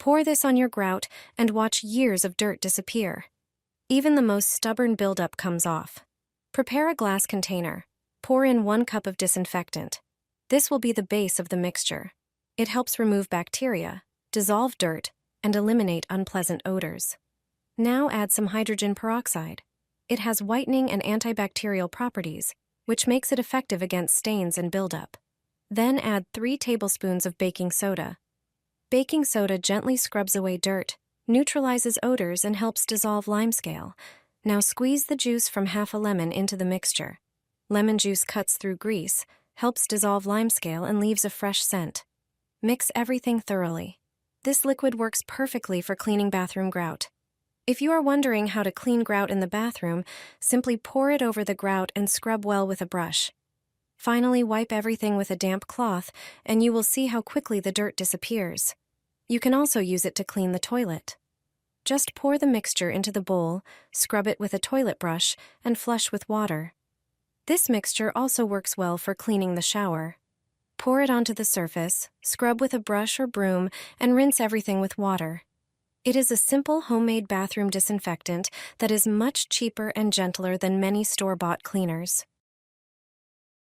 Pour this on your grout and watch years of dirt disappear. Even the most stubborn buildup comes off. Prepare a glass container. Pour in 1 cup of disinfectant. This will be the base of the mixture. It helps remove bacteria, dissolve dirt, and eliminate unpleasant odors. Now add some hydrogen peroxide. It has whitening and antibacterial properties, which makes it effective against stains and buildup. Then add 3 tablespoons of baking soda. Baking soda gently scrubs away dirt, neutralizes odors, and helps dissolve limescale. Now squeeze the juice from half a lemon into the mixture. Lemon juice cuts through grease, helps dissolve limescale, and leaves a fresh scent. Mix everything thoroughly. This liquid works perfectly for cleaning bathroom grout. If you are wondering how to clean grout in the bathroom, simply pour it over the grout and scrub well with a brush. Finally, wipe everything with a damp cloth, and you will see how quickly the dirt disappears. You can also use it to clean the toilet. Just pour the mixture into the bowl, scrub it with a toilet brush, and flush with water. This mixture also works well for cleaning the shower. Pour it onto the surface, scrub with a brush or broom, and rinse everything with water. It is a simple homemade bathroom disinfectant that is much cheaper and gentler than many store-bought cleaners.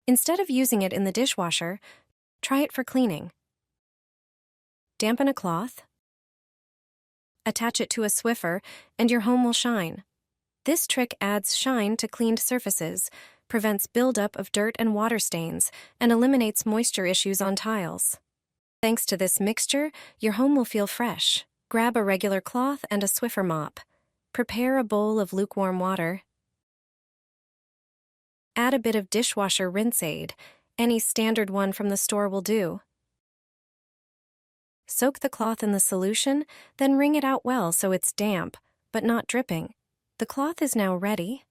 Instead of using it in the dishwasher, try it for cleaning. Dampen a cloth, attach it to a Swiffer, and your home will shine. This trick adds shine to cleaned surfaces, prevents buildup of dirt and water stains, and eliminates moisture issues on tiles. Thanks to this mixture, your home will feel fresh. Grab a regular cloth and a Swiffer mop. Prepare a bowl of lukewarm water. Add a bit of dishwasher rinse aid. Any standard one from the store will do. Soak the cloth in the solution, then wring it out well so it's damp, but not dripping. The cloth is now ready.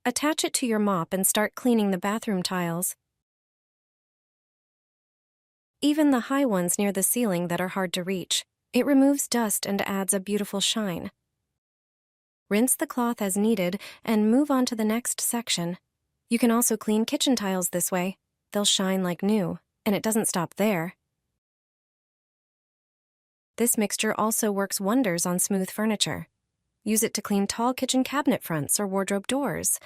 Attach it to your mop and start cleaning the bathroom tiles. Even the high ones near the ceiling that are hard to reach. It removes dust and adds a beautiful shine. Rinse the cloth as needed and move on to the next section. You can also clean kitchen tiles this way. They'll shine like new, and it doesn't stop there. This mixture also works wonders on smooth furniture. Use it to clean tall kitchen cabinet fronts or wardrobe doors.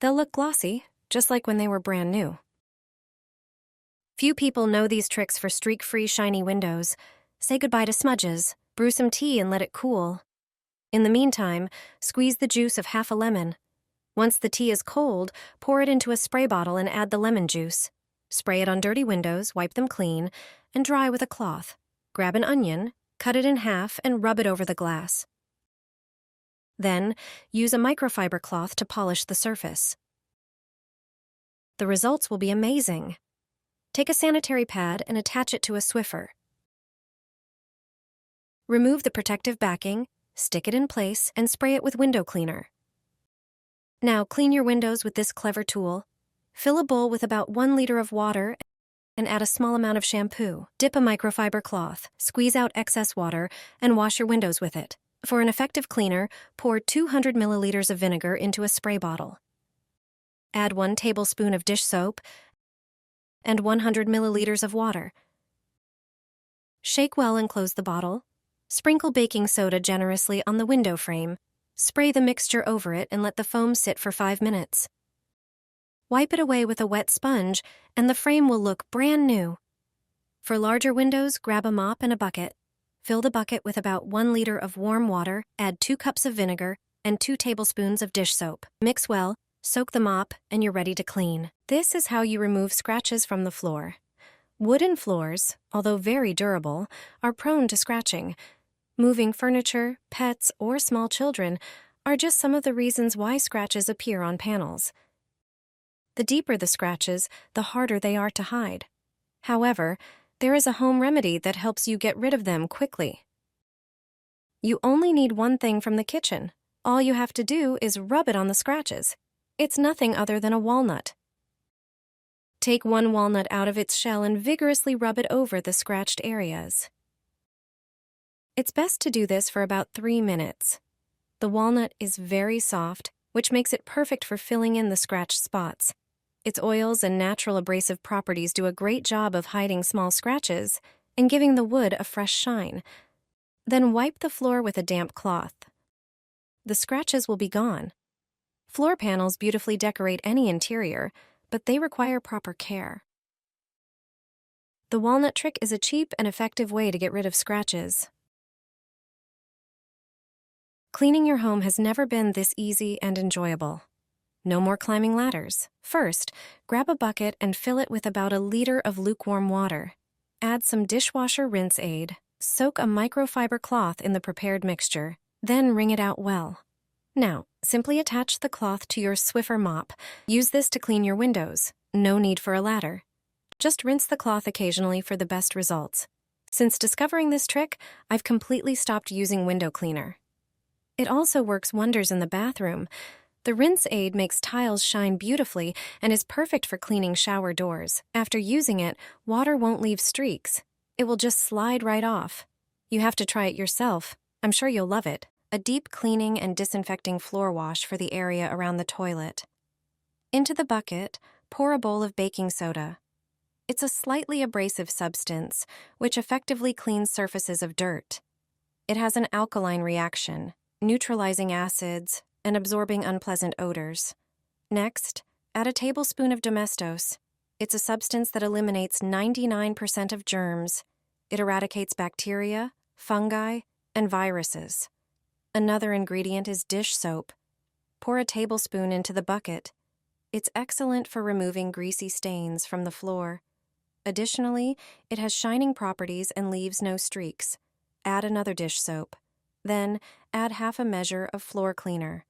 They'll look glossy, just like when they were brand new. Few people know these tricks for streak-free shiny windows. Say goodbye to smudges, brew some tea and let it cool. In the meantime, squeeze the juice of half a lemon. Once the tea is cold, pour it into a spray bottle and add the lemon juice. Spray it on dirty windows, wipe them clean, and dry with a cloth. Grab an onion, cut it in half, and rub it over the glass. Then, use a microfiber cloth to polish the surface. The results will be amazing. Take a sanitary pad and attach it to a Swiffer. Remove the protective backing, stick it in place, and spray it with window cleaner. Now clean your windows with this clever tool. Fill a bowl with about 1 liter of water and add a small amount of shampoo. Dip a microfiber cloth, squeeze out excess water, and wash your windows with it. For an effective cleaner, pour 200 milliliters of vinegar into a spray bottle. Add 1 tablespoon of dish soap and 100 milliliters of water. Shake well and close the bottle. Sprinkle baking soda generously on the window frame. Spray the mixture over it and let the foam sit for 5 minutes. Wipe it away with a wet sponge, and the frame will look brand new. For larger windows, grab a mop and a bucket. Fill the bucket with about 1 liter of warm water, add 2 cups of vinegar, and 2 tablespoons of dish soap. Mix well, soak the mop, and you're ready to clean. This is how you remove scratches from the floor. Wooden floors, although very durable, are prone to scratching. Moving furniture, pets, or small children are just some of the reasons why scratches appear on panels. The deeper the scratches, the harder they are to hide. However, there is a home remedy that helps you get rid of them quickly. You only need one thing from the kitchen. All you have to do is rub it on the scratches. It's nothing other than a walnut. Take 1 walnut out of its shell and vigorously rub it over the scratched areas. It's best to do this for about 3 minutes. The walnut is very soft, which makes it perfect for filling in the scratched spots. Its oils and natural abrasive properties do a great job of hiding small scratches. and giving the wood a fresh shine. Then wipe the floor with a damp cloth. The scratches will be gone. Floor panels beautifully decorate any interior, but they require proper care. The walnut trick is a cheap and effective way to get rid of scratches. Cleaning your home has never been this easy and enjoyable. No more climbing ladders. First, grab a bucket and fill it with about 1 liter of lukewarm water. Add some dishwasher rinse aid. Soak a microfiber cloth in the prepared mixture, then wring it out well. Now, simply attach the cloth to your Swiffer mop. Use this to clean your windows. No need for a ladder. Just rinse the cloth occasionally for the best results. Since discovering this trick, I've completely stopped using window cleaner. It also works wonders in the bathroom. The rinse aid makes tiles shine beautifully and is perfect for cleaning shower doors. After using it, water won't leave streaks. It will just slide right off. You have to try it yourself. I'm sure you'll love it. A deep cleaning and disinfecting floor wash for the area around the toilet. Into the bucket, pour a bowl of baking soda. It's a slightly abrasive substance, which effectively cleans surfaces of dirt. It has an alkaline reaction, neutralizing acids and absorbing unpleasant odors. Next, add a tablespoon of Domestos. It's a substance that eliminates 99% of germs. It eradicates bacteria, fungi, and viruses. Another ingredient is dish soap. Pour a tablespoon into the bucket. It's excellent for removing greasy stains from the floor. Additionally, it has shining properties and leaves no streaks. Add another dish soap. Then, add half a measure of floor cleaner.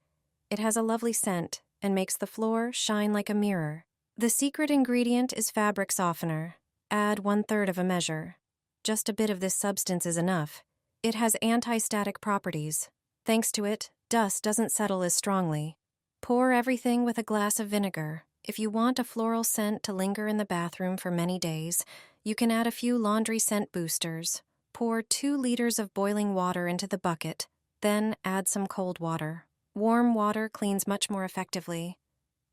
It has a lovely scent and makes the floor shine like a mirror. The secret ingredient is fabric softener. Add 1/3 of a measure. Just a bit of this substance is enough. It has anti-static properties. Thanks to it, dust doesn't settle as strongly. Pour everything with a glass of vinegar. If you want a floral scent to linger in the bathroom for many days, you can add a few laundry scent boosters. Pour 2 liters of boiling water into the bucket, then add some cold water. Warm water cleans much more effectively.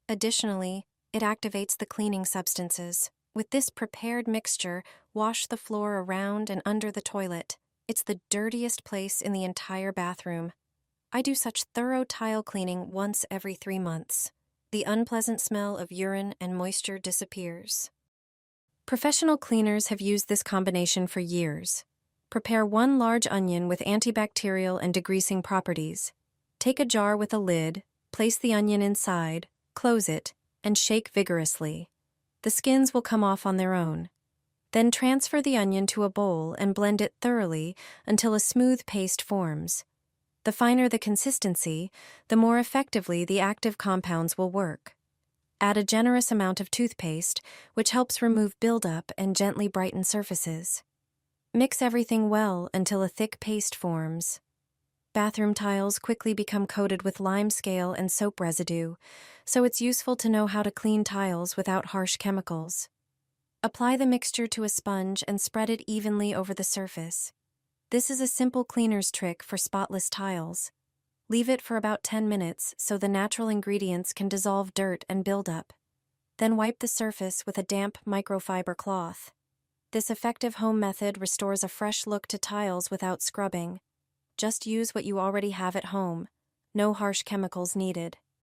Additionally, it activates the cleaning substances. With this prepared mixture, wash the floor around and under the toilet. It's the dirtiest place in the entire bathroom. I do such thorough tile cleaning once every 3 months. The unpleasant smell of urine and moisture disappears. Professional cleaners have used this combination for years. Prepare 1 large onion with antibacterial and degreasing properties. Take a jar with a lid, place the onion inside, close it, and shake vigorously. The skins will come off on their own. Then transfer the onion to a bowl and blend it thoroughly until a smooth paste forms. The finer the consistency, the more effectively the active compounds will work. Add a generous amount of toothpaste, which helps remove buildup and gently brighten surfaces. Mix everything well until a thick paste forms. Bathroom tiles quickly become coated with limescale and soap residue, so it's useful to know how to clean tiles without harsh chemicals. Apply the mixture to a sponge and spread it evenly over the surface. This is a simple cleaner's trick for spotless tiles. Leave it for about 10 minutes so the natural ingredients can dissolve dirt and buildup. Then wipe the surface with a damp microfiber cloth. This effective home method restores a fresh look to tiles without scrubbing. Just use what you already have at home. No harsh chemicals needed.